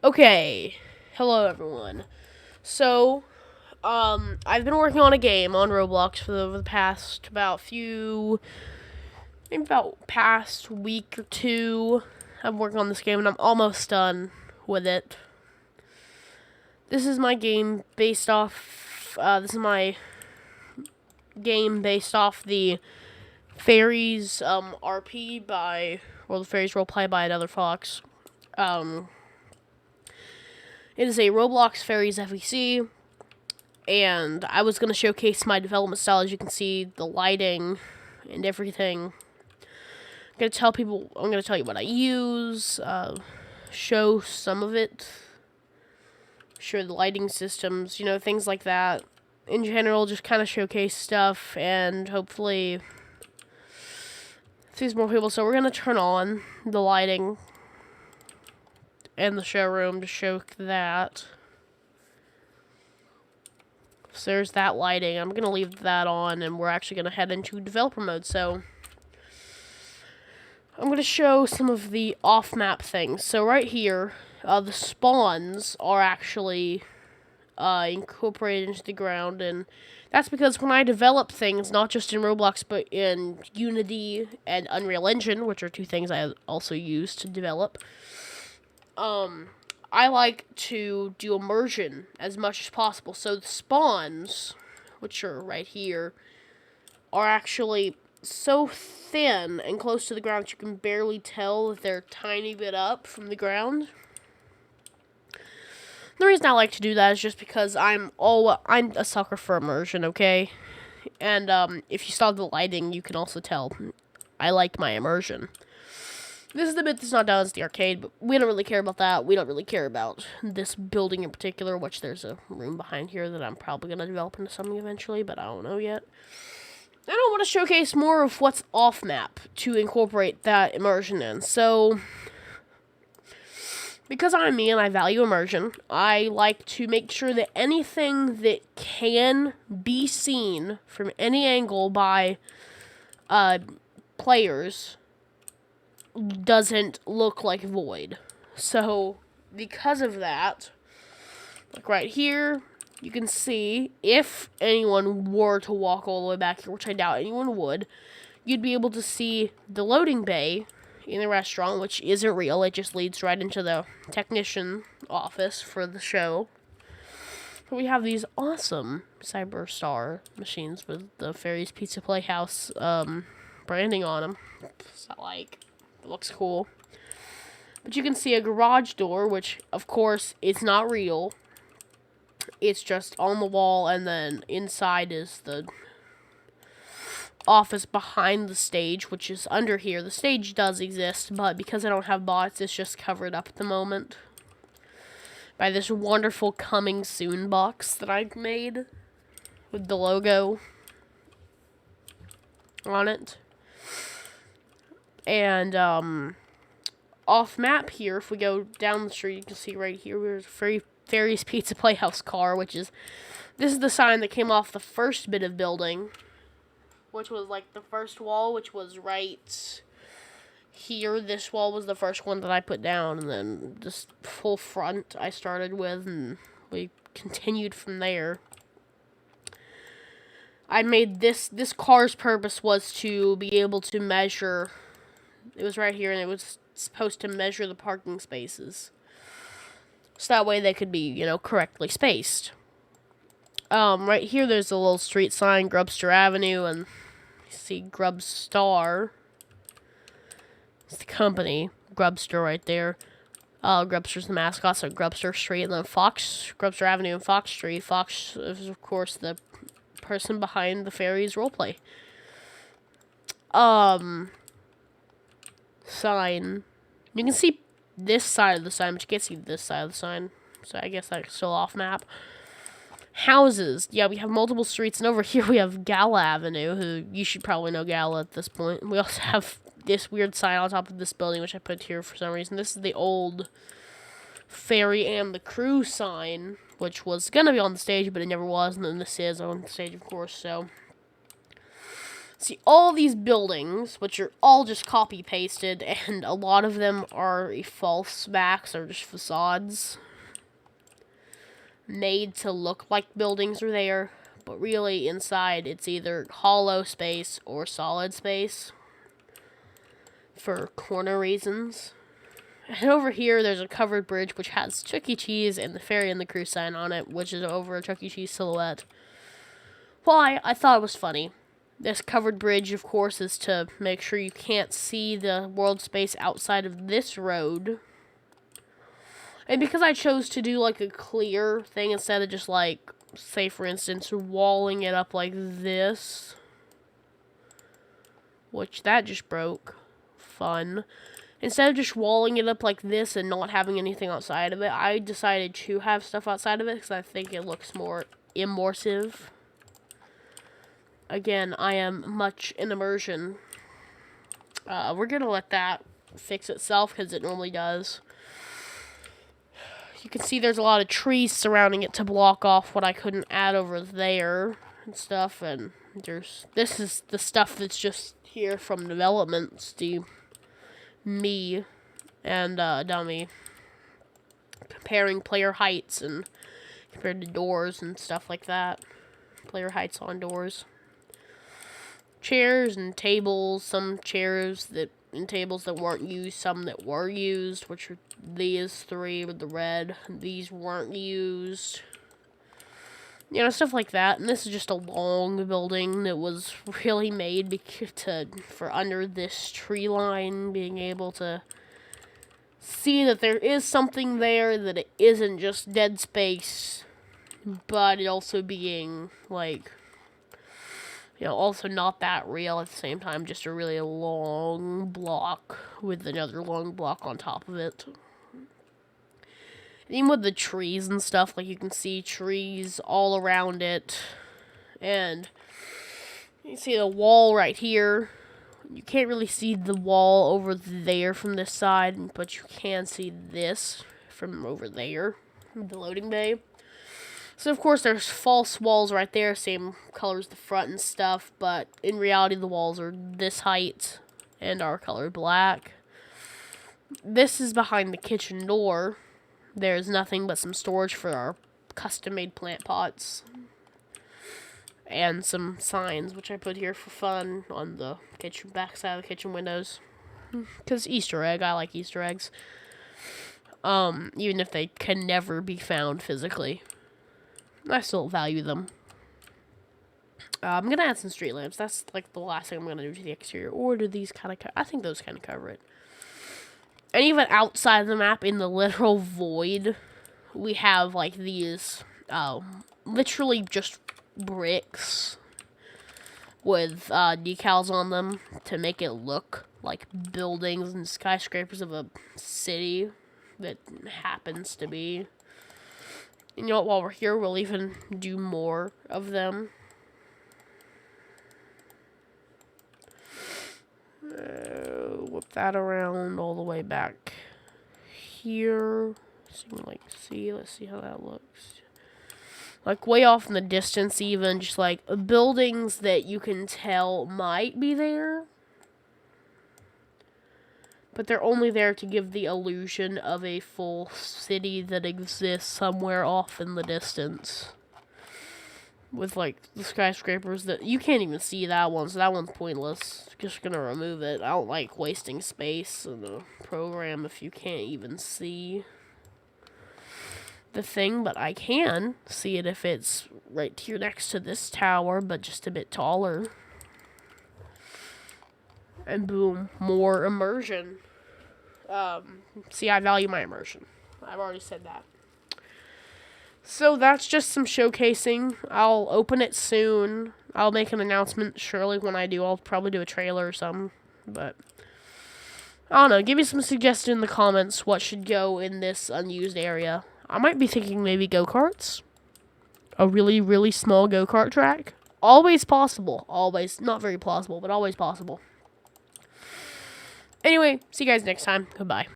Okay, hello everyone. So, I've been working on a game on Roblox for the past maybe about past week or two. I'm working on this game and I'm almost done with it. This is my game based off. This is my game based off the Ferry's RP by the Ferry's roleplay by Another Fox. It is a Roblox Ferry's FEC, and I was going to showcase my development style. As you can see, the lighting and everything. I'm going to tell you what I use, show some of it, show the lighting systems, things like that. In general, just kind of showcase stuff, and hopefully see more people. So we're going to turn on the lighting and the showroom to show that. So there's that lighting. I'm going to leave that on, and we're actually going to head into developer mode. So I'm going to show some of the off-map things. So right here, the spawns are actually incorporated into the ground, and that's because when I develop things, not just in Roblox, but in Unity and Unreal Engine, which are two things I also use to develop, I like to do immersion as much as possible. So the spawns, which are right here, are actually so thin and close to the ground that you can barely tell that they're a tiny bit up from the ground. The reason I like to do that is just because I'm a sucker for immersion, okay? And if you saw the lighting, you can also tell I like my immersion. This is the bit that's not done as the arcade, but we don't really care about that. We don't really care about this building in particular, which there's a room behind here that I'm probably going to develop into something eventually, but I don't know yet. I don't want to showcase more of what's off-map to incorporate that immersion in. So, because I'm me and I value immersion, I like to make sure that anything that can be seen from any angle by players doesn't look like void. So, because of that, like right here, you can see if anyone were to walk all the way back here, which I doubt anyone would, you'd be able to see the loading bay in the restaurant, which isn't real. It just leads right into the technician office for the show. But we have these awesome Cyberstar machines with the Ferry's Pizza Playhouse branding on them. So, it looks cool. But you can see a garage door, which, of course, it's not real. It's just on the wall, and then inside is the office behind the stage, which is under here. The stage does exist, but because I don't have bots, it's just covered up at the moment by this wonderful coming soon box that I made with the logo on it. And, off map here, if we go down the street, you can see right here, there's Ferry's Pizza Playhouse car, this is the sign that came off the first bit of building, which was, the first wall, which was right here. This wall was the first one that I put down, and then this full front I started with, and we continued from there. I made this car's purpose was to be able to measure. It was right here, and it was supposed to measure the parking spaces. So that way they could be, correctly spaced. Right here there's a little street sign, Grubster Avenue, and you see Grubstar. It's the company, Grubster right there. Grubster's the mascot, so Grubster Street, and then Grubster Avenue and Fox Street. Fox is, of course, the person behind the Ferry's roleplay. Sign. You can see this side of the sign, but you can't see this side of the sign. So I guess that's still off map. Houses. Yeah, we have multiple streets, and over here we have Gala Avenue, who you should probably know Gala at this point. We also have this weird sign on top of this building, which I put here for some reason. This is the old Ferry and the Crew sign, which was going to be on the stage, but it never was, and then this is on the stage, of course, so See, all these buildings, which are all just copy-pasted, and a lot of them are false backs or just facades made to look like buildings are there, but really inside it's either hollow space or solid space for corner reasons. And over here there's a covered bridge which has Chuck E. Cheese and the Ferry and the Crew sign on it, which is over a Chuck E. Cheese silhouette. Why? I thought it was funny. This covered bridge, of course, is to make sure you can't see the world space outside of this road. And because I chose to do, like, a clear thing instead of just, like, say, for instance, walling it up like this. Which, that just broke. Fun. Instead of just walling it up like this and not having anything outside of it, I decided to have stuff outside of it because I think it looks more immersive. Again, I am much in immersion. We're going to let that fix itself because it normally does. You can see there's a lot of trees surrounding it to block off what I couldn't add over there and stuff. And this is the stuff that's just here from development. Me and Dummy comparing player heights and compared to doors and stuff like that. Player heights on doors. Chairs and tables, some chairs and tables that weren't used, some that were used, which are these three with the red. These weren't used. You know, stuff like that. And this is just a long building that was really made for under this tree line, being able to see that there is something there, that it isn't just dead space, but it also being, like, you know, also not that real at the same time, just a really long block with another long block on top of it. Even with the trees and stuff, like, you can see trees all around it. And you see the wall right here. You can't really see the wall over there from this side, but you can see this from over there, the loading bay. So, of course, there's false walls right there, same color as the front and stuff, but in reality, the walls are this height and are colored black. This is behind the kitchen door. There's nothing but some storage for our custom-made plant pots. And some signs, which I put here for fun on the back side of the kitchen windows. Because Easter egg, I like Easter eggs. Even if they can never be found physically. I still value them. I'm going to add some street lamps. That's, like, the last thing I'm going to do to the exterior. Or do these kind of I think those kind of cover it. And even outside the map, in the literal void, we have, like, these, literally just bricks with, decals on them to make it look like buildings and skyscrapers of a city that happens to be. You know what, while we're here, we'll even do more of them. Whip that around all the way back here. So you can, like, see. Let's see how that looks. Like, way off in the distance, even. Just, like, buildings that you can tell might be there. But they're only there to give the illusion of a full city that exists somewhere off in the distance. With, like, the skyscrapers that... You can't even see that one, so that one's pointless. Just gonna remove it. I don't like wasting space in the program if you can't even see the thing. But I can see it if it's right here next to this tower, but just a bit taller. And boom, more immersion. See, I value my immersion. I've already said that. So that's just some showcasing. I'll open it soon. I'll make an announcement surely when I do. I'll probably do a trailer or something. But I don't know. Give me some suggestions in the comments what should go in this unused area. I might be thinking maybe go-karts. A really, really small go-kart track. Always possible. Always. Not very plausible, but always possible. Anyway, see you guys next time. Goodbye.